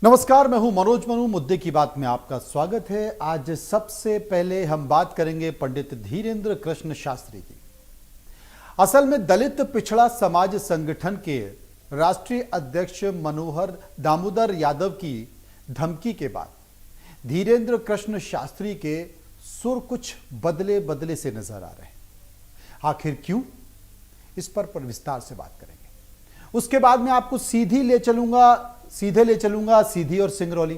नमस्कार, मैं हूं मनोज मनु। मुद्दे की बात में आपका स्वागत है। आज सबसे पहले हम बात करेंगे पंडित धीरेन्द्र कृष्ण शास्त्री की। असल में दलित पिछड़ा समाज संगठन के राष्ट्रीय अध्यक्ष मनोहर दामोदर यादव की धमकी के बाद धीरेन्द्र कृष्ण शास्त्री के सुर कुछ बदले बदले से नजर आ रहे हैं। आखिर क्यों, इस पर विस्तार से बात करेंगे। उसके बाद में आपको सीधे ले चलूंगा सीधी और सिंगरौली।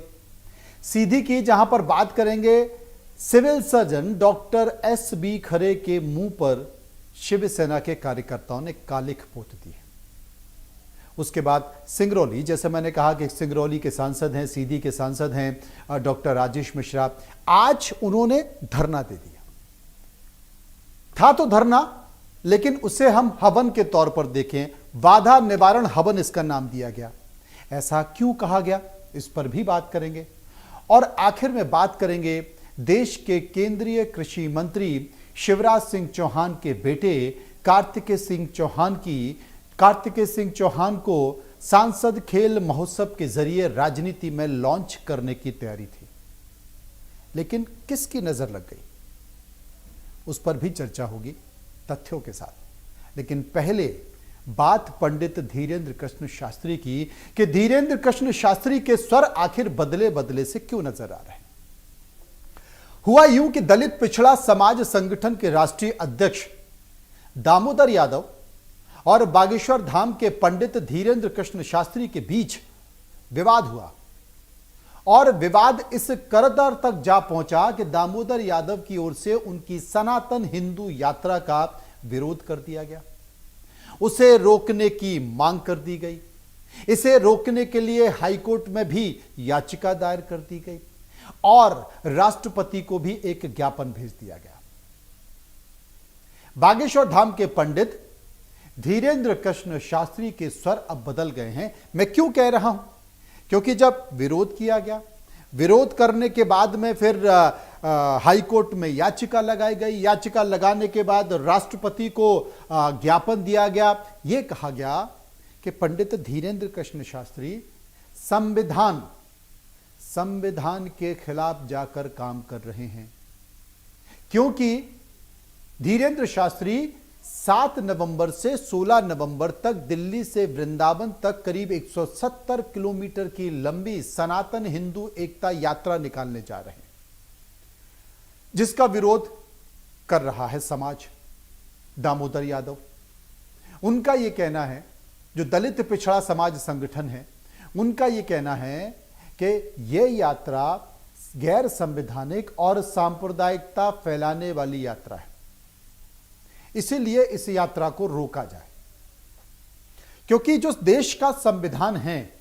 सीधी की जहां पर बात करेंगे सिविल सर्जन डॉक्टर एस.बी. खरे के मुंह पर शिवसेना के कार्यकर्ताओं ने कालिख पोत दी है। उसके बाद सिंगरौली, जैसे मैंने कहा कि सिंगरौली के सांसद हैं, सीधी के सांसद हैं डॉक्टर राजेश मिश्रा। आज उन्होंने धरना दे दिया। था तो धरना, लेकिन उसे हम हवन के तौर पर देखें, बाधा निवारण हवन इसका नाम दिया गया। ऐसा क्यों कहा गया, इस पर भी बात करेंगे। और आखिर में बात करेंगे देश के केंद्रीय कृषि मंत्री शिवराज सिंह चौहान के बेटे कार्तिकेय सिंह चौहान को सांसद खेल महोत्सव के जरिए राजनीति में लॉन्च करने की तैयारी थी, लेकिन किसकी नजर लग गई, उस पर भी चर्चा होगी तथ्यों के साथ। लेकिन पहले बात पंडित धीरेन्द्र कृष्ण शास्त्री की कि धीरेन्द्र कृष्ण शास्त्री के स्वर आखिर बदले बदले से क्यों नजर आ रहे हैं। हुआ यूं कि दलित पिछड़ा समाज संगठन के राष्ट्रीय अध्यक्ष दामोदर यादव और बागेश्वर धाम के पंडित धीरेन्द्र कृष्ण शास्त्री के बीच विवाद हुआ, और विवाद इस करतर तक जा पहुंचा कि दामोदर यादव की ओर से उनकी सनातन हिंदू यात्रा का विरोध कर दिया गया। उसे रोकने की मांग कर दी गई। इसे रोकने के लिए हाईकोर्ट में भी याचिका दायर कर दी गई और राष्ट्रपति को भी एक ज्ञापन भेज दिया गया। बागेश्वर धाम के पंडित धीरेन्द्र कृष्ण शास्त्री के स्वर अब बदल गए हैं। मैं क्यों कह रहा हूं, क्योंकि जब विरोध किया गया, विरोध करने के बाद में फिर हाई कोर्ट में याचिका लगाई गई। याचिका लगाने के बाद राष्ट्रपति को ज्ञापन दिया गया। यह कहा गया कि पंडित धीरेन्द्र कृष्ण शास्त्री संविधान के खिलाफ जाकर काम कर रहे हैं, क्योंकि धीरेन्द्र शास्त्री 7 नवंबर से 16 नवंबर तक दिल्ली से वृंदावन तक करीब 170 किलोमीटर की लंबी सनातन हिंदू एकता यात्रा निकालने जा रहे हैं, जिसका विरोध कर रहा है समाज। दामोदर यादव, उनका यह कहना है, जो दलित पिछड़ा समाज संगठन है, उनका यह कहना है कि यह यात्रा गैर संवैधानिक और सांप्रदायिकता फैलाने वाली यात्रा है, इसीलिए इस यात्रा को रोका जाए। क्योंकि जो देश का संविधान है,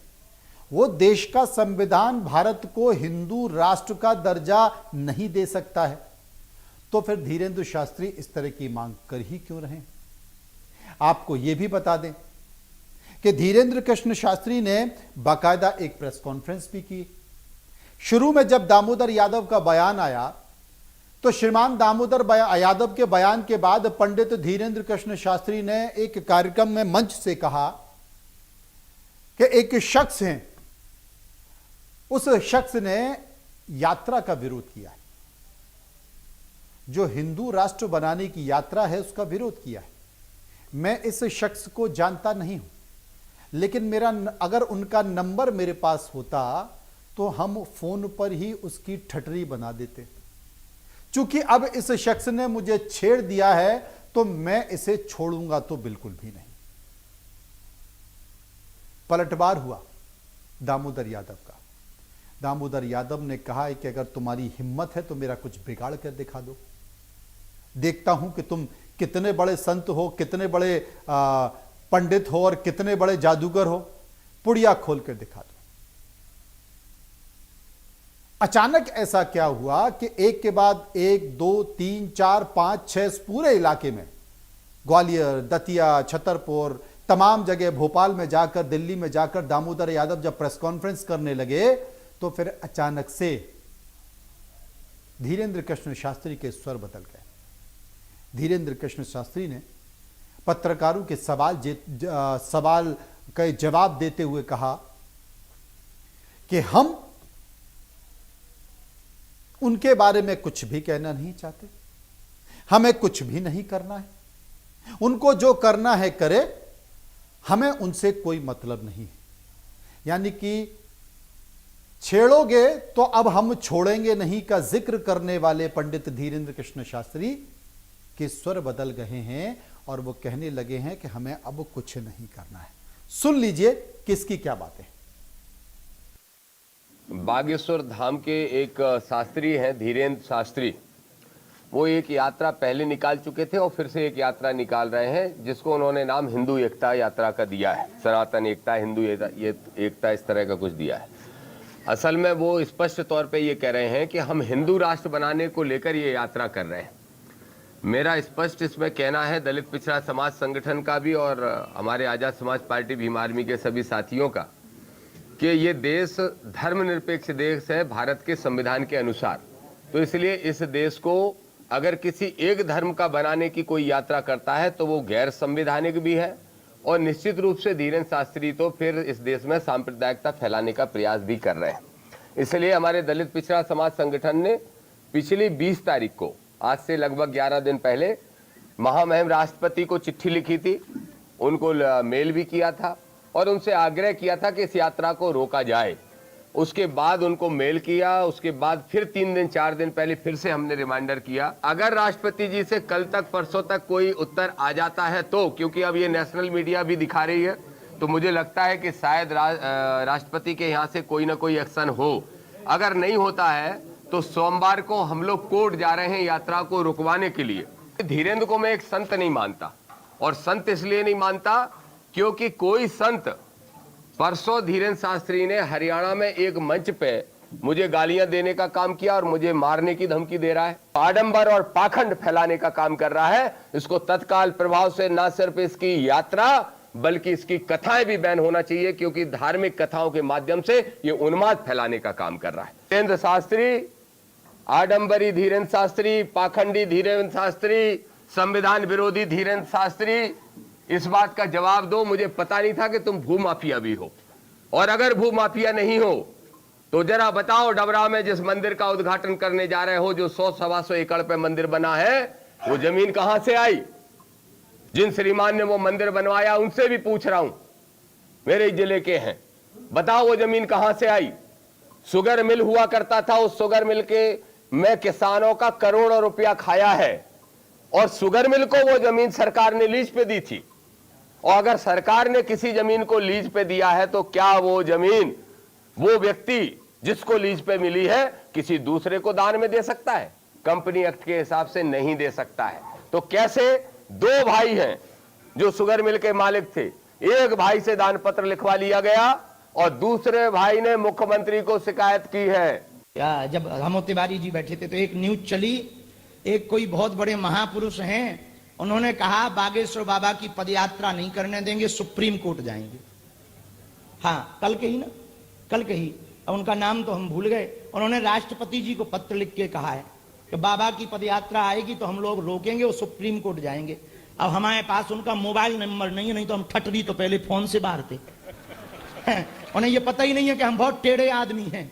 वो देश का संविधान भारत को हिंदू राष्ट्र का दर्जा नहीं दे सकता है। तो फिर धीरेन्द्र शास्त्री इस तरह की मांग कर ही क्यों रहे। आपको यह भी बता दें कि धीरेन्द्र कृष्ण शास्त्री ने बाकायदा एक प्रेस कॉन्फ्रेंस भी की। शुरू में जब दामोदर यादव का बयान आया, तो श्रीमान दामोदर यादव के बयान के बाद पंडित धीरेन्द्र कृष्ण शास्त्री ने एक कार्यक्रम में मंच से कहा कि एक शख्स है, उस शख्स ने यात्रा का विरोध किया है, जो हिंदू राष्ट्र बनाने की यात्रा है उसका विरोध किया है। मैं इस शख्स को जानता नहीं हूं, लेकिन मेरा अगर उनका नंबर मेरे पास होता तो हम फोन पर ही उसकी ठटरी बना देते। चूंकि अब इस शख्स ने मुझे छेड़ दिया है, तो मैं इसे छोड़ूंगा तो बिल्कुल भी नहीं। पलटवार हुआ दामोदर यादव का। दामोदर यादव ने कहा है कि अगर तुम्हारी हिम्मत है तो मेरा कुछ बिगाड़ कर दिखा दो, देखता हूं कि तुम कितने बड़े संत हो, कितने बड़े पंडित हो और कितने बड़े जादूगर हो, पुड़िया खोल कर दिखा दो। अचानक ऐसा क्या हुआ कि एक के बाद एक, 2, 3, 4, 5, 6 पूरे इलाके में, ग्वालियर, दतिया, छतरपुर, तमाम जगह, भोपाल में जाकर, दिल्ली में जाकर दामोदर यादव जब प्रेस कॉन्फ्रेंस करने लगे, तो फिर अचानक से धीरेन्द्र कृष्ण शास्त्री के स्वर बदल गए। धीरेन्द्र कृष्ण शास्त्री ने पत्रकारों के सवाल का जवाब देते हुए कहा कि हम उनके बारे में कुछ भी कहना नहीं चाहते, हमें कुछ भी नहीं करना है, उनको जो करना है करे, हमें उनसे कोई मतलब नहीं है। यानी कि छेड़ोगे तो अब हम छोड़ेंगे नहीं का जिक्र करने वाले पंडित धीरेंद्र कृष्ण शास्त्री के स्वर बदल गए हैं और वो कहने लगे हैं कि हमें अब कुछ नहीं करना है। सुन लीजिए किसकी क्या बातें। बागेश्वर धाम के एक शास्त्री हैं धीरेंद्र शास्त्री, वो एक यात्रा पहले निकाल चुके थे और फिर से एक यात्रा निकाल रहे हैं जिसको उन्होंने नाम हिंदू एकता यात्रा का दिया है। सनातन एकता, हिंदू एकता इस तरह का कुछ दिया है। असल में वो स्पष्ट तौर पे ये कह रहे हैं कि हम हिंदू राष्ट्र बनाने को लेकर ये यात्रा कर रहे हैं। मेरा स्पष्ट इसमें कहना है दलित पिछड़ा समाज संगठन का भी और हमारे आज़ाद समाज पार्टी भीम आर्मी के सभी साथियों का कि ये देश धर्मनिरपेक्ष देश है भारत के संविधान के अनुसार। तो इसलिए इस देश को अगर किसी एक धर्म का बनाने की कोई यात्रा करता है तो वो गैर संवैधानिक भी है और निश्चित रूप से धीरेंद्र शास्त्री तो फिर इस देश में सांप्रदायिकता फैलाने का प्रयास भी कर रहे हैं। इसलिए हमारे दलित पिछड़ा समाज संगठन ने पिछली 20 तारीख को, आज से लगभग 11 दिन पहले, महामहिम राष्ट्रपति को चिट्ठी लिखी थी, उनको मेल भी किया था और उनसे आग्रह किया था कि इस यात्रा को रोका जाए। उसके बाद उनको मेल किया, उसके बाद फिर 3 दिन 4 दिन पहले फिर से हमने रिमाइंडर किया। अगर राष्ट्रपति जी से कल तक परसों तक कोई उत्तर आ जाता है तो, क्योंकि अब ये नेशनल मीडिया भी दिखा रही है, तो मुझे लगता है कि शायद राष्ट्रपति के यहाँ से कोई ना कोई एक्शन हो। अगर नहीं होता है तो सोमवार को हम लोग कोर्ट जा रहे हैं यात्रा को रुकवाने के लिए। धीरेंद्र को मैं एक संत नहीं मानता, और संत इसलिए नहीं मानता क्योंकि कोई संत, परसों धीरेंद्र शास्त्री ने हरियाणा में एक मंच पे मुझे गालियां देने का काम किया और मुझे मारने की धमकी दे रहा है, आडंबर और पाखंड फैलाने का काम कर रहा है। इसको तत्काल प्रभाव से न सिर्फ इसकी यात्रा बल्कि इसकी कथाएं भी बैन होना चाहिए, क्योंकि धार्मिक कथाओं के माध्यम से ये उन्माद फैलाने का काम कर रहा है। धीरेंद्र शास्त्री, आडंबरी धीरेंद्र शास्त्री, पाखंडी धीरेंद्र शास्त्री, संविधान विरोधी धीरेंद्र शास्त्री, इस बात का जवाब दो। मुझे पता नहीं था कि तुम भूमाफिया भी हो, और अगर भूमाफिया नहीं हो तो जरा बताओ, डबरा में जिस मंदिर का उद्घाटन करने जा रहे हो, जो 100-125 एकड़ पे मंदिर बना है, वो जमीन कहां से आई? जिन श्रीमान ने वो मंदिर बनवाया उनसे भी पूछ रहा हूं, मेरे जिले के हैं, बताओ वो जमीन कहां से आई? शुगर मिल हुआ करता था, उस शुगर मिल के में किसानों का करोड़ों रुपया खाया है, और शुगर मिल को वो जमीन सरकार ने लीज पे दी थी। और अगर सरकार ने किसी जमीन को लीज पे दिया है तो क्या वो जमीन वो व्यक्ति जिसको लीज पे मिली है किसी दूसरे को दान में दे सकता है? कंपनी एक्ट के हिसाब से नहीं दे सकता है। तो कैसे 2 भाई हैं जो शुगर मिल के मालिक थे, एक भाई से दान पत्र लिखवा लिया गया और दूसरे भाई ने मुख्यमंत्री को शिकायत की है। जब हम तिवारी जी बैठे थे तो एक न्यूज चली, एक कोई बहुत बड़े महापुरुष हैं, उन्होंने कहा बागेश्वर बाबा की पदयात्रा नहीं करने देंगे, सुप्रीम कोर्ट जाएंगे। हाँ, कल के ही ना, कल के ही, अब उनका नाम तो हम भूल गए। उन्होंने राष्ट्रपति जी को पत्र लिख के कहा है कि बाबा की पदयात्रा आएगी तो हम लोग रोकेंगे और सुप्रीम कोर्ट जाएंगे। अब हमारे पास उनका मोबाइल नंबर नहीं है, नहीं तो हम ठटरी तो पहले फोन से बाहर थे। उन्हें ये पता ही नहीं है कि हम बहुत टेढ़े आदमी हैं।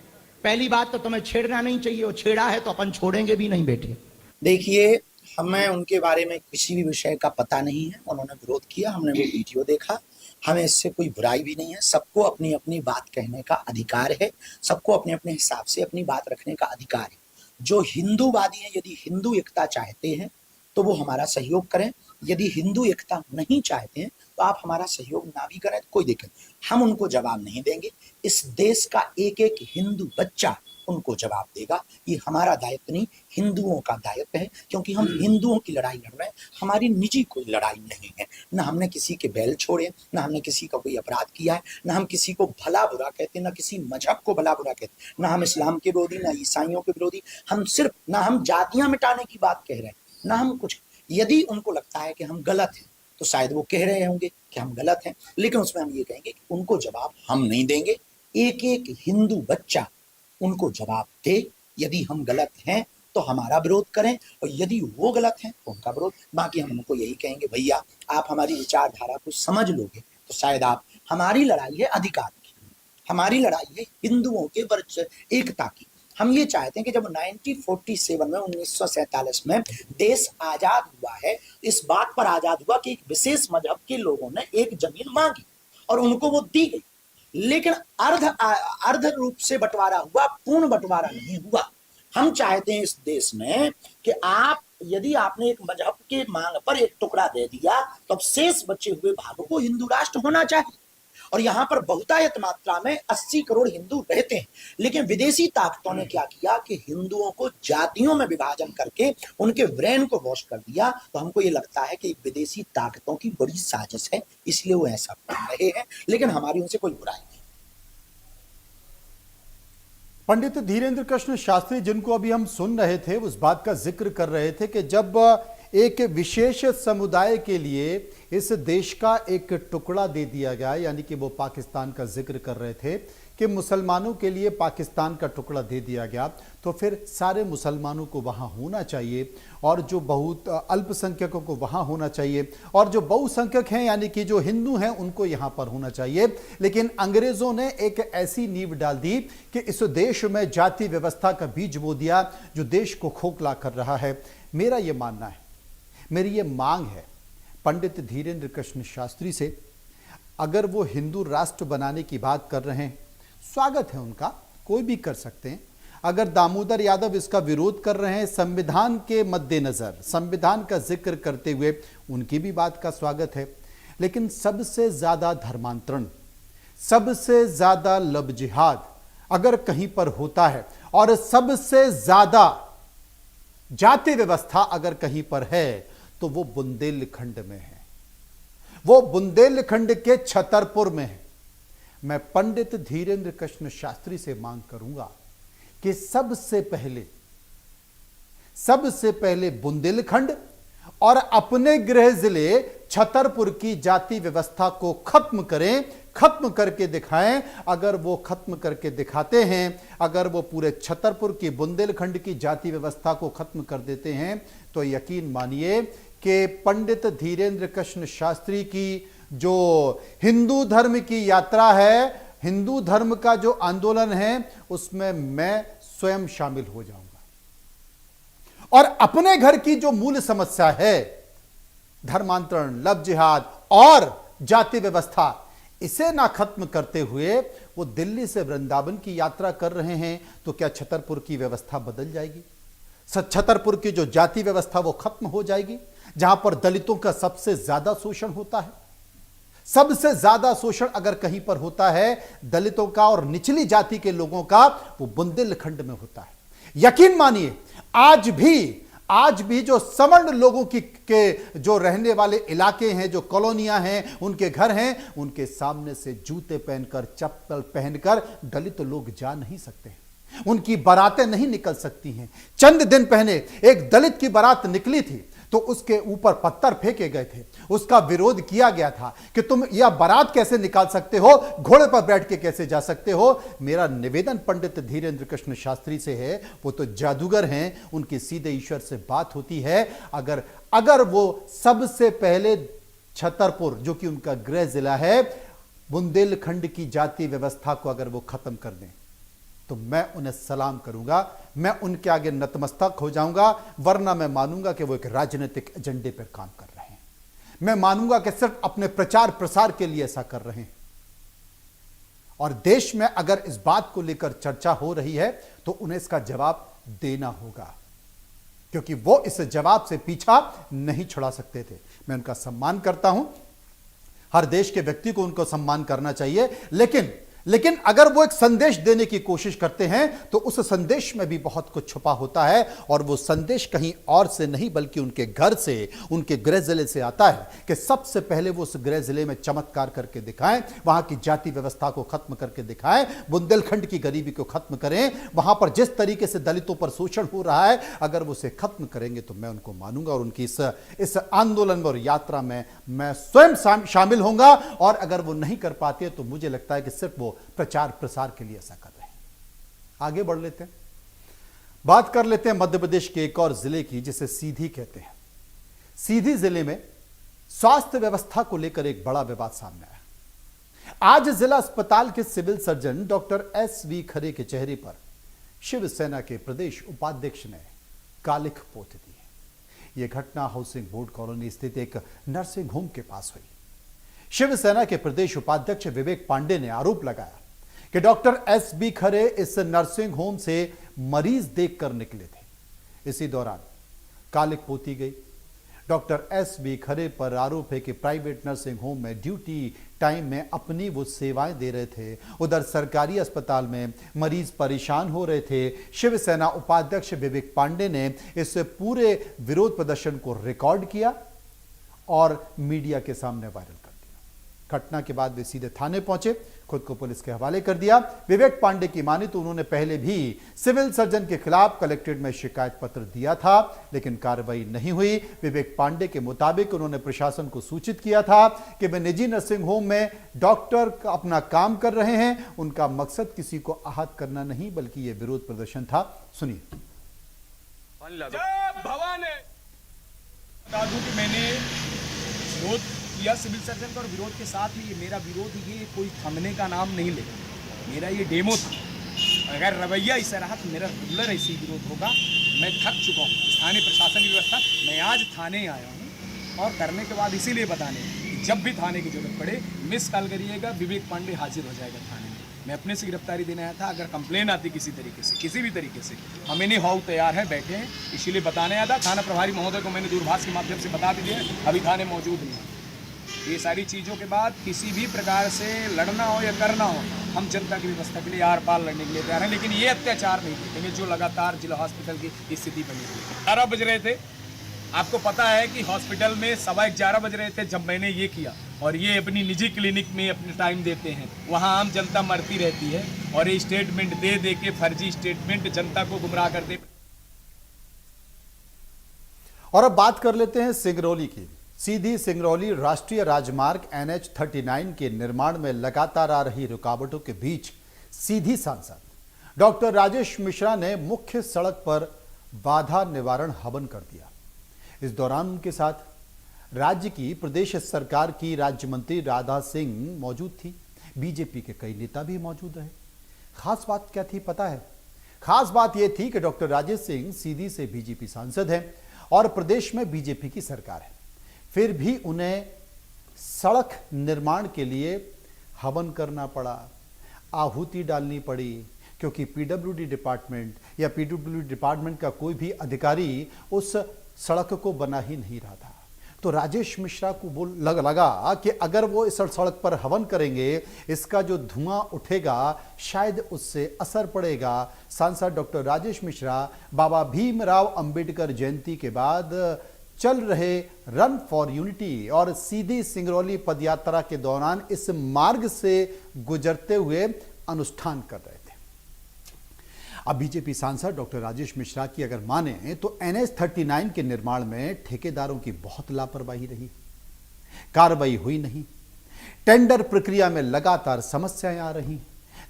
पहली बात तो तुम्हें छेड़ना नहीं चाहिए, और छेड़ा है तो अपन छोड़ेंगे भी नहीं बेटे। देखिए, हमें उनके बारे में किसी भी विषय का पता नहीं है। उन्होंने विरोध किया, हमने वो वीडियो देखा, हमें इससे कोई बुराई भी नहीं है। सबको अपनी अपनी बात कहने का अधिकार है, सबको अपने अपने हिसाब से अपनी बात रखने का अधिकार है। जो हिंदूवादी हैं, यदि हिंदू एकता चाहते हैं तो वो हमारा सहयोग करें, यदि हिंदू एकता नहीं चाहते हैं तो आप हमारा सहयोग ना भी करें तो कोई दिक्कत, हम उनको जवाब नहीं देंगे। इस देश का एक एक हिंदू बच्चा उनको जवाब देगा। ये हमारा दायित्व नहीं, हिंदुओं का दायित्व है, क्योंकि हम हिंदुओं की लड़ाई लड़ रहे हैं, हमारी निजी कोई लड़ाई नहीं है। ना हमने किसी के बैल छोड़े, ना हमने किसी का कोई अपराध किया है, ना हम किसी को भला बुरा कहते, ना किसी मजहब को भला बुरा कहते, ना हम इस्लाम के विरोधी, ना ईसाइयों के विरोधी, हम सिर्फ, ना हम जातियां मिटाने की बात कह रहे हैं, ना हम कुछ। यदि उनको लगता है कि हम गलत हैं तो शायद वो कह रहे होंगे कि हम गलत हैं, लेकिन उसमें हम ये कहेंगे कि उनको जवाब हम नहीं देंगे। एक एक हिंदू बच्चा उनको जवाब दे। यदि हम गलत हैं तो हमारा विरोध करें, और यदि वो गलत हैं तो उनका विरोध। बाकी हम उनको यही कहेंगे, भैया आप हमारी विचारधारा को समझ लोगे तो शायद आप, हमारी लड़ाई है अधिकार की, हमारी लड़ाई है हिंदुओं के एकता की। हम ये चाहते हैं कि जब 1947 में 1947 में देश आजाद हुआ है, इस बात पर आजाद हुआ कि एक विशेष मजहब के लोगों ने एक जमीन मांगी और उनको वो दी गई, लेकिन अर्ध रूप से बंटवारा हुआ, पूर्ण बंटवारा नहीं हुआ। हम चाहते हैं इस देश में कि यदि आपने एक मजहब के मांग पर एक टुकड़ा दे दिया तो अब शेष बचे हुए भागों को हिंदू राष्ट्र होना चाहिए। और यहां पर बहुतायत मात्रा में 80 करोड़ हिंदू रहते हैं, लेकिन विदेशी ताकतों ने क्या किया कि हिंदुओं को जातियों में विभाजन करके उनके ब्रेन को वॉश कर दिया। तो हमको ये लगता है कि विदेशी ताकतों की बड़ी साजिश है, इसलिए वो ऐसा कर रहे हैं, लेकिन हमारी उनसे कोई बुराई नहीं। पंडित धीरेन्द्र कृष्ण शास्त्री, जिनको अभी हम सुन रहे थे, उस बात का जिक्र कर रहे थे कि जब एक विशेष समुदाय के लिए इस देश का एक टुकड़ा दे दिया गया, यानी कि वो पाकिस्तान का जिक्र कर रहे थे कि मुसलमानों के लिए पाकिस्तान का टुकड़ा दे दिया गया, तो फिर सारे मुसलमानों को वहाँ होना चाहिए और जो बहुत अल्पसंख्यकों को वहाँ होना चाहिए और जो बहुसंख्यक हैं यानी कि जो हिंदू हैं उनको यहाँ पर होना चाहिए। लेकिन अंग्रेज़ों ने एक ऐसी नींव डाल दी कि इस देश में जाति व्यवस्था का बीज बो दिया जो देश को खोखला कर रहा है। मेरा ये मानना है, मेरी ये मांग है पंडित धीरेन्द्र कृष्ण शास्त्री से, अगर वो हिंदू राष्ट्र बनाने की बात कर रहे हैं, स्वागत है उनका, कोई भी कर सकते हैं। अगर दामोदर यादव इसका विरोध कर रहे हैं संविधान के मद्देनजर, संविधान का जिक्र करते हुए, उनकी भी बात का स्वागत है। लेकिन सबसे ज्यादा धर्मांतरण, सबसे ज्यादा लब जिहाद अगर कहीं पर होता है और सबसे ज्यादा जाति व्यवस्था अगर कहीं पर है तो वो बुंदेलखंड में है, वो बुंदेलखंड के छतरपुर में है। मैं पंडित धीरेन्द्र कृष्ण शास्त्री से मांग करूंगा कि सबसे पहले बुंदेलखंड और अपने गृह जिले छतरपुर की जाति व्यवस्था को खत्म करें, खत्म करके दिखाएं। अगर वो खत्म करके दिखाते हैं, अगर वो पूरे छतरपुर की बुंदेलखंड की जाति व्यवस्था को खत्म कर देते हैं, तो यकीन मानिए कि पंडित धीरेन्द्र कृष्ण शास्त्री की जो हिंदू धर्म की यात्रा है, हिंदू धर्म का जो आंदोलन है, उसमें मैं स्वयं शामिल हो जाऊंगा और अपने घर की जो मूल समस्या है, धर्मांतरण, लव जिहाद और जाति व्यवस्था, इसे ना खत्म करते हुए वो दिल्ली से वृंदावन की यात्रा कर रहे हैं, तो क्या छतरपुर की व्यवस्था बदल जाएगी? छतरपुर की जो जाति व्यवस्था वो खत्म हो जाएगी, जहां पर दलितों का सबसे ज्यादा शोषण होता है। सबसे ज्यादा शोषण अगर कहीं पर होता है दलितों का और निचली जाति के लोगों का, वो बुंदेलखंड में होता है। यकीन मानिए आज भी जो सवर्ण लोगों के जो रहने वाले इलाके हैं, जो कॉलोनियां हैं, उनके घर हैं, उनके सामने से जूते पहनकर, चप्पल पहनकर दलित लोग जा नहीं सकते हैं, उनकी बारातें नहीं निकल सकती हैं। चंद दिन पहले एक दलित की बारात निकली थी तो उसके ऊपर पत्थर फेंके गए थे, उसका विरोध किया गया था कि तुम यह बारात कैसे निकाल सकते हो, घोड़े पर बैठ के कैसे जा सकते हो। मेरा निवेदन पंडित धीरेन्द्र कृष्ण शास्त्री से है, वो तो जादूगर हैं, उनकी सीधे ईश्वर से बात होती है। अगर वो सबसे पहले छतरपुर, जो कि उनका गृह जिला है, बुंदेलखंड की जाति व्यवस्था को अगर वो खत्म कर दें, तो मैं उन्हें सलाम करूंगा, मैं उनके आगे नतमस्तक हो जाऊंगा। वरना मैं मानूंगा कि वो एक राजनीतिक एजेंडे पर काम कर रहे हैं, मैं मानूंगा कि सिर्फ अपने प्रचार प्रसार के लिए ऐसा कर रहे हैं। और देश में अगर इस बात को लेकर चर्चा हो रही है तो उन्हें इसका जवाब देना होगा, क्योंकि वो इस जवाब से पीछा नहीं छुड़ा सकते थे। मैं उनका सम्मान करता हूं, हर देश के व्यक्ति को उनको सम्मान करना चाहिए, लेकिन अगर वो एक संदेश देने की कोशिश करते हैं तो उस संदेश में भी बहुत कुछ छुपा होता है, और वो संदेश कहीं और से नहीं बल्कि उनके घर से, उनके गृह जिले से आता है कि सबसे पहले वो उस गृह जिले में चमत्कार करके दिखाएं, वहां की जाति व्यवस्था को खत्म करके दिखाएं, बुंदेलखंड की गरीबी को खत्म करें। वहां पर जिस तरीके से दलितों पर शोषण हो रहा है, अगर वो उसे खत्म करेंगे तो मैं उनको मानूंगा और उनकी इस आंदोलन और यात्रा में मैं स्वयं शामिल होऊंगा। और अगर वो नहीं कर पाते तो मुझे लगता है कि सिर्फ वो प्रचार प्रसार के लिए ऐसा कर रहे हैं। आगे बढ़ लेते हैं, बात कर लेते हैं मध्य प्रदेश के एक और जिले की, जिसे सीधी कहते हैं। सीधी जिले में स्वास्थ्य व्यवस्था को लेकर एक बड़ा विवाद सामने आया। आज जिला अस्पताल के सिविल सर्जन डॉक्टर एस.वी. खरे के चेहरे पर शिवसेना के प्रदेश उपाध्यक्ष ने कालिख पोत दी है। यह घटना हाउसिंग बोर्ड कॉलोनी स्थित एक नर्सिंग होम के पास हुई। शिवसेना के प्रदेश उपाध्यक्ष विवेक पांडे ने आरोप लगाया कि डॉक्टर एस.बी. खरे इस नर्सिंग होम से मरीज देखकर निकले थे। इसी दौरान कालिख पोती गई। Doctor S.B.. खरे पर आरोप है कि प्राइवेट नर्सिंग होम में ड्यूटी टाइम में अपनी वो सेवाएं दे रहे थे, उधर सरकारी अस्पताल में मरीज परेशान हो रहे थे। शिवसेना उपाध्यक्ष विवेक पांडे ने इस पूरे विरोध प्रदर्शन को रिकॉर्ड किया और मीडिया के सामने वायरल कर दिया। घटना के बाद वे सीधे थाने पहुंचे, खुद को पुलिस के हवाले कर दिया। विवेक पांडे की माने तो उन्होंने पहले भी सिविल सर्जन के खिलाफ कलेक्ट्रेट में शिकायत पत्र दिया था, लेकिन कार्रवाई नहीं हुई। विवेक पांडे के मुताबिक उन्होंने प्रशासन को सूचित किया था कि वे निजी नर्सिंग होम में डॉक्टर अपना काम कर रहे हैं। उनका मकसद किसी को आहत करना नहीं, बल्कि यह विरोध प्रदर्शन था। सुनिए। भवन बता दूं कि मैंने विरोध किया सिविल सर्जन का, और विरोध के साथ ही मेरा विरोध ये कोई थमने का नाम नहीं लेगा। मेरा ये डेमो था। अगर रवैया ऐसा रहा तो मेरा रेगुलर ऐसे ही विरोध होगा। मैं थक चुका हूँ स्थानीय प्रशासन की व्यवस्था। मैं आज थाने आया हूँ और करने के बाद इसीलिए बताने कि जब भी थाने की जरूरत पड़े मिस कॉल करिएगा, विवेक पांडे हाजिर हो जाएगा थाने में। मैं अपने से गिरफ्तारी देने आया था। अगर कंप्लेन आती किसी तरीके से, किसी भी तरीके से, हम इन्हें हाउ तैयार है, बैठे हैं, इसीलिए बताने आया था। थाना प्रभारी महोदय को मैंने दूरभाष के माध्यम से बता भी दिया, अभी थाने मौजूद नहीं है। ये सारी चीज़ों के बाद किसी भी प्रकार से लड़ना हो या करना हो, हम जनता की व्यवस्था के लिए आर पार लड़ने के लिए तैयार हैं, लेकिन ये अत्याचार नहीं देखेंगे जो लगातार जिला हॉस्पिटल की स्थिति बनी हुई। 11 बज रहे थे, आपको पता है कि हॉस्पिटल में 11:15 बज रहे थे जब मैंने ये किया, और ये अपनी निजी क्लिनिक में अपने टाइम देते हैं। वहाँ आम जनता मरती रहती है और ये स्टेटमेंट दे दे के फर्जी स्टेटमेंट जनता को गुमराह करते। और अब बात कर लेते हैं सिंगरौली की। सीधी सिंगरौली राष्ट्रीय राजमार्ग NH 39 के निर्माण में लगातार आ रही रुकावटों के बीच सीधी सांसद डॉक्टर राजेश मिश्रा ने मुख्य सड़क पर बाधा निवारण हवन कर दिया। इस दौरान उनके साथ राज्य की प्रदेश सरकार की राज्य मंत्री राधा सिंह मौजूद थी। बीजेपी के कई नेता भी मौजूद रहे। खास बात क्या थी पता है? खास बात यह थी कि डॉक्टर राजेश सिंह सीधी से बीजेपी सांसद हैं और प्रदेश में बीजेपी की सरकार है, फिर भी उन्हें सड़क निर्माण के लिए हवन करना पड़ा, आहुति डालनी पड़ी, क्योंकि पीडब्ल्यूडी डिपार्टमेंट या पीडब्ल्यूडी डिपार्टमेंट का कोई भी अधिकारी उस सड़क को बना ही नहीं रहा था। तो राजेश मिश्रा को लगा कि अगर वो इस सड़क पर हवन करेंगे, इसका जो धुआं उठेगा शायद उससे असर पड़ेगा। सांसद डॉक्टर राजेश मिश्रा बाबा भीमराव अंबेडकर जयंती के बाद चल रहे रन फॉर यूनिटी और सीधी सिंगरौली पदयात्रा के दौरान इस मार्ग से गुजरते हुए अनुष्ठान कर रहे थे। अब बीजेपी सांसद डॉक्टर राजेश मिश्रा की अगर माने तो NH 39 के निर्माण में ठेकेदारों की बहुत लापरवाही रही, कार्रवाई हुई नहीं, टेंडर प्रक्रिया में लगातार समस्याएं आ रही,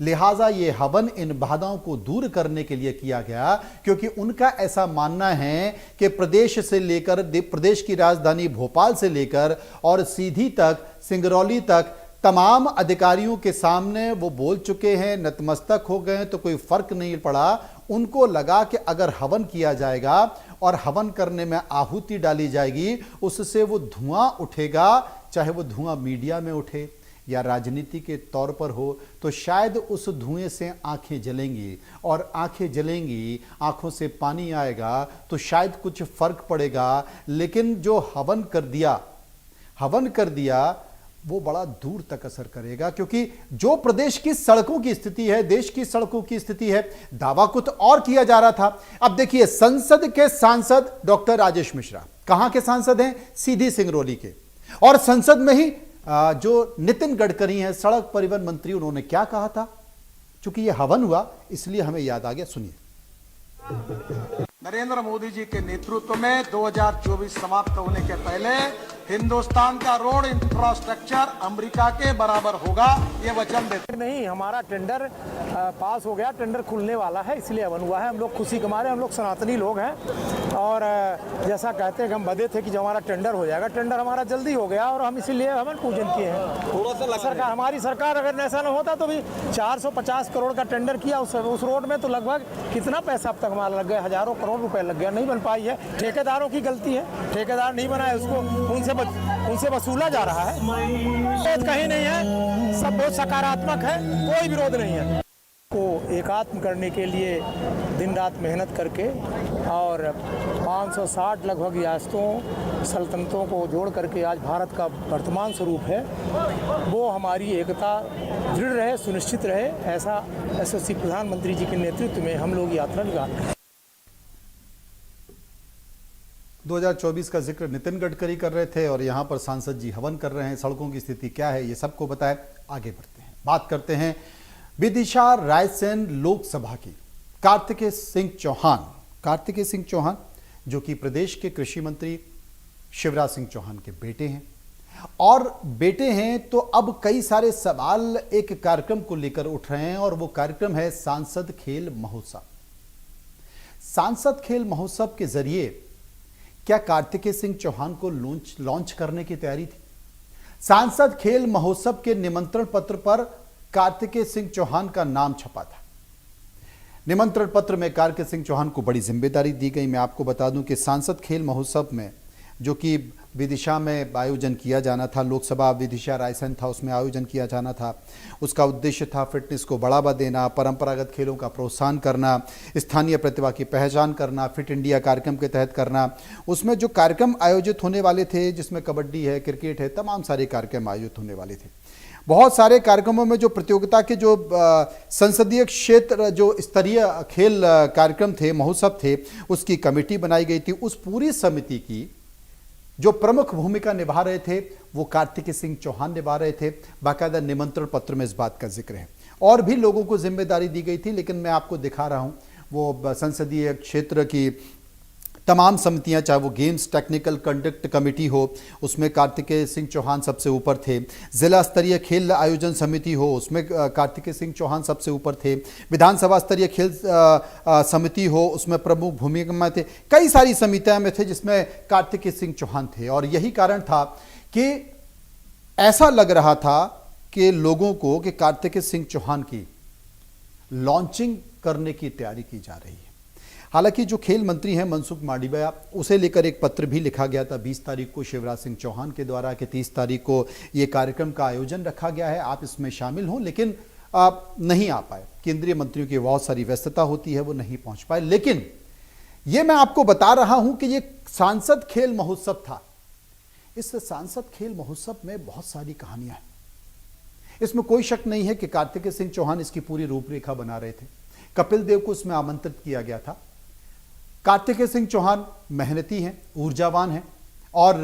लिहाजा ये हवन इन बाधाओं को दूर करने के लिए किया गया, क्योंकि उनका ऐसा मानना है कि प्रदेश से लेकर प्रदेश की राजधानी भोपाल से लेकर और सीधी तक सिंगरौली तक तमाम अधिकारियों के सामने वो बोल चुके हैं, नतमस्तक हो गए हैं, तो कोई फर्क नहीं पड़ा। उनको लगा कि अगर हवन किया जाएगा और हवन करने में आहुति डाली जाएगी, उससे वो धुआं उठेगा, चाहे वो धुआं मीडिया में उठे या राजनीति के तौर पर हो, तो शायद उस धुएं से आंखें जलेंगी, और आंखें जलेंगी, आंखों से पानी आएगा, तो शायद कुछ फर्क पड़ेगा। लेकिन जो हवन कर दिया वो बड़ा दूर तक असर करेगा, क्योंकि जो प्रदेश की सड़कों की स्थिति है, देश की सड़कों की स्थिति है, दावा कुछ और किया जा रहा था। अब देखिए, संसद के सांसद डॉक्टर राजेश मिश्रा कहां के सांसद हैं? सीधी सिंगरौली के। और संसद में ही जो नितिन गडकरी हैं, सड़क परिवहन मंत्री, उन्होंने क्या कहा था? चूंकि यह हवन हुआ इसलिए हमें याद आ गया, सुनिए। नरेंद्र मोदी जी के नेतृत्व में 2024 समाप्त होने के पहले हिंदुस्तान का रोड इंफ्रास्ट्रक्चर अमेरिका के बराबर होगा, ये वचन देते। नहीं, हमारा टेंडर पास हो गया, टेंडर खुलने वाला है, इसलिए हवन हुआ है। हम लोग खुशी के मारे, हम लोग सनातनी लोग हैं और जैसा कहते हैं कि हम बदे थे कि जो हमारा टेंडर हो जाएगा, टेंडर हमारा जल्दी हो गया और हम इसीलिए हवन पूजन किए हैं। थोड़ा सा सरकार, हमारी सरकार अगर ऐसा न होता तो भी 450 करोड़ का टेंडर किया उस रोड में, तो लगभग कितना पैसा अब तक हमारा लग गया, हजारों करोड़ रुपए लग गया, नहीं बन पाई है। ठेकेदारों की गलती है, ठेकेदार नहीं बनाए उसको, उनसे वसूला जा रहा है। विरोध कहीं नहीं है, सब बहुत सकारात्मक है, कोई विरोध नहीं है। को एकात्म करने के लिए दिन रात मेहनत करके और 560 लगभग रियासतों सल्तनतों को जोड़ करके आज भारत का वर्तमान स्वरूप है, वो हमारी एकता दृढ़ रहे, सुनिश्चित रहे, ऐसा यशस्वी प्रधानमंत्री जी के नेतृत्व में हम लोग यात्रा निकाल रहे हैं। 2024 का जिक्र नितिन गडकरी कर रहे थे और यहां पर सांसद जी हवन कर रहे हैं। सड़कों की स्थिति क्या है ये सबको बताए। आगे बढ़ते हैं, बात करते हैं विदिशा रायसेन लोकसभा की। कार्तिकेय सिंह चौहान जो कि प्रदेश के कृषि मंत्री शिवराज सिंह चौहान के बेटे हैं और बेटे हैं, तो अब कई सारे सवाल एक कार्यक्रम को लेकर उठ रहे हैं और वो कार्यक्रम है सांसद खेल महोत्सव। सांसद खेल महोत्सव के जरिए क्या कार्तिकेय सिंह चौहान को लॉन्च करने की तैयारी थी? सांसद खेल महोत्सव के निमंत्रण पत्र पर कार्तिकेय सिंह चौहान का नाम छपा था। निमंत्रण पत्र में कार्तिकेय सिंह चौहान को बड़ी जिम्मेदारी दी गई। मैं आपको बता दूं कि सांसद खेल महोत्सव में जो कि विदिशा में आयोजन किया जाना था, लोकसभा विदिशा रायसेन था, उसमें आयोजन किया जाना था। उसका उद्देश्य था फिटनेस को बढ़ावा देना, परंपरागत खेलों का प्रोत्साहन करना, स्थानीय प्रतिभा की पहचान करना, फिट इंडिया कार्यक्रम के तहत करना। उसमें जो कार्यक्रम आयोजित होने वाले थे, जिसमें कबड्डी है, क्रिकेट है, तमाम सारे कार्यक्रम आयोजित होने वाले थे। बहुत सारे कार्यक्रमों में जो प्रतियोगिता के जो संसदीय क्षेत्र जो स्तरीय खेल कार्यक्रम थे, महोत्सव थे, उसकी कमेटी बनाई गई थी। उस पूरी समिति की जो प्रमुख भूमिका निभा रहे थे वो कार्तिकेय सिंह चौहान निभा रहे थे। बाकायदा निमंत्रण पत्र में इस बात का जिक्र है। और भी लोगों को जिम्मेदारी दी गई थी, लेकिन मैं आपको दिखा रहा हूं वो संसदीय क्षेत्र की तमाम समितियां, चाहे वो गेम्स टेक्निकल कंडक्ट कमेटी हो, उसमें कार्तिकेय सिंह चौहान सबसे ऊपर थे। जिला स्तरीय खेल आयोजन समिति हो, उसमें कार्तिकेय सिंह चौहान सबसे ऊपर थे। विधानसभा स्तरीय खेल समिति हो, उसमें प्रमुख भूमिका में थे। कई सारी समितियां में थे जिसमें कार्तिकेय सिंह चौहान थे। और यही कारण था कि ऐसा लग रहा था कि लोगों को कि कार्तिकेय सिंह चौहान की लॉन्चिंग करने की तैयारी की जा रही है। हालांकि जो खेल मंत्री हैं मनसुख मांडविया, उसे लेकर एक पत्र भी लिखा गया था 20 तारीख को शिवराज सिंह चौहान के द्वारा कि 30 तारीख को ये कार्यक्रम का आयोजन रखा गया है, आप इसमें शामिल हों, लेकिन आप नहीं आ पाए। केंद्रीय मंत्रियों की बहुत सारी व्यस्तता होती है, वो नहीं पहुंच पाए। लेकिन ये मैं आपको बता रहा हूं कि ये सांसद खेल महोत्सव था। इस सांसद खेल महोत्सव में बहुत सारी कहानियां हैं। इसमें कोई शक नहीं है कि कार्तिकेय सिंह चौहान इसकी पूरी रूपरेखा बना रहे थे। कपिल देव को इसमें आमंत्रित किया गया था। कार्तिकेय सिंह चौहान मेहनती हैं, ऊर्जावान हैं और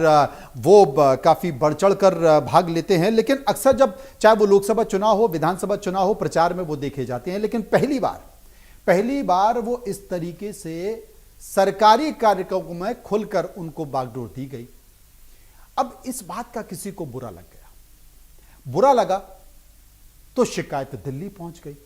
वो काफ़ी बढ़ चढ़ कर भाग लेते हैं। लेकिन अक्सर जब चाहे वो लोकसभा चुनाव हो, विधानसभा चुनाव हो, प्रचार में वो देखे जाते हैं। लेकिन पहली बार वो इस तरीके से सरकारी कार्यक्रमों में खुलकर उनको बागडोर दी गई। अब इस बात का किसी को बुरा लग गया, बुरा लगा तो शिकायत दिल्ली पहुंच गई।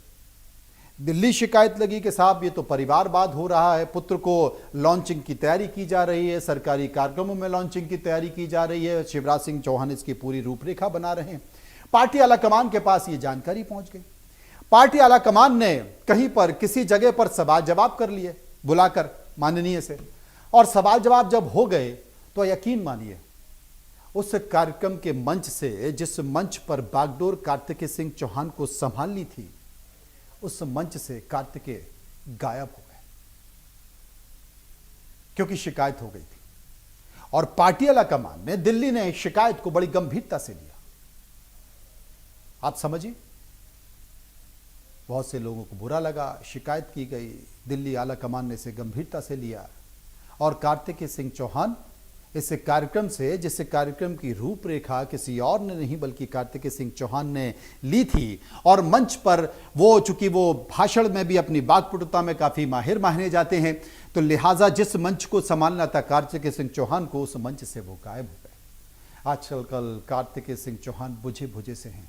दिल्ली शिकायत लगी कि साहब ये तो परिवारवाद हो रहा है, पुत्र को लॉन्चिंग की तैयारी की जा रही है, सरकारी कार्यक्रमों में लॉन्चिंग की तैयारी की जा रही है, शिवराज सिंह चौहान इसकी पूरी रूपरेखा बना रहे हैं। पार्टी आलाकमान के पास ये जानकारी पहुंच गई। पार्टी आलाकमान ने कहीं पर किसी जगह पर सवाल जवाब कर लिए बुलाकर माननीय से, और सवाल जवाब जब हो गए तो यकीन मानिए उस कार्यक्रम के मंच से, जिस मंच पर बागडोर कार्तिकेय सिंह चौहान को संभालनी थी, उस मंच से कार्तिकेय गायब हो गए, क्योंकि शिकायत हो गई थी। और पार्टी आलाकमान ने, दिल्ली ने शिकायत को बड़ी गंभीरता से लिया। आप समझिए, बहुत से लोगों को बुरा लगा, शिकायत की गई, दिल्ली आलाकमान ने इसे गंभीरता से लिया और कार्तिकेय सिंह चौहान इस कार्यक्रम से, जिस कार्यक्रम की रूपरेखा किसी और ने नहीं बल्कि कार्तिकेय सिंह चौहान ने ली थी, और मंच पर वो, चूंकि वो भाषण में भी अपनी वाक्पटुता में काफी माहिर माने जाते हैं, तो लिहाजा जिस मंच को संभालना था कार्तिकेय सिंह चौहान को, उस मंच से वो गायब हो गए। आजकल कल कार्तिकेय सिंह चौहान बुझे बुझे से हैं।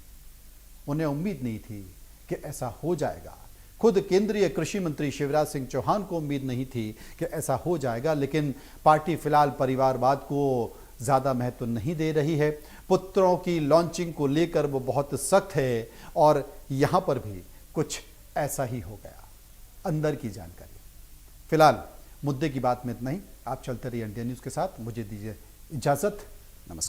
उन्हें उम्मीद नहीं थी कि ऐसा हो जाएगा। खुद केंद्रीय कृषि मंत्री शिवराज सिंह चौहान को उम्मीद नहीं थी कि ऐसा हो जाएगा, लेकिन पार्टी फिलहाल परिवारवाद को ज़्यादा महत्व नहीं दे रही है। पुत्रों की लॉन्चिंग को लेकर वो बहुत सख्त है और यहाँ पर भी कुछ ऐसा ही हो गया। अंदर की जानकारी। फिलहाल मुद्दे की बात में इतना ही। आप चलते रहिए इंडिया न्यूज़ के साथ। मुझे दीजिए इजाज़त। नमस्कार।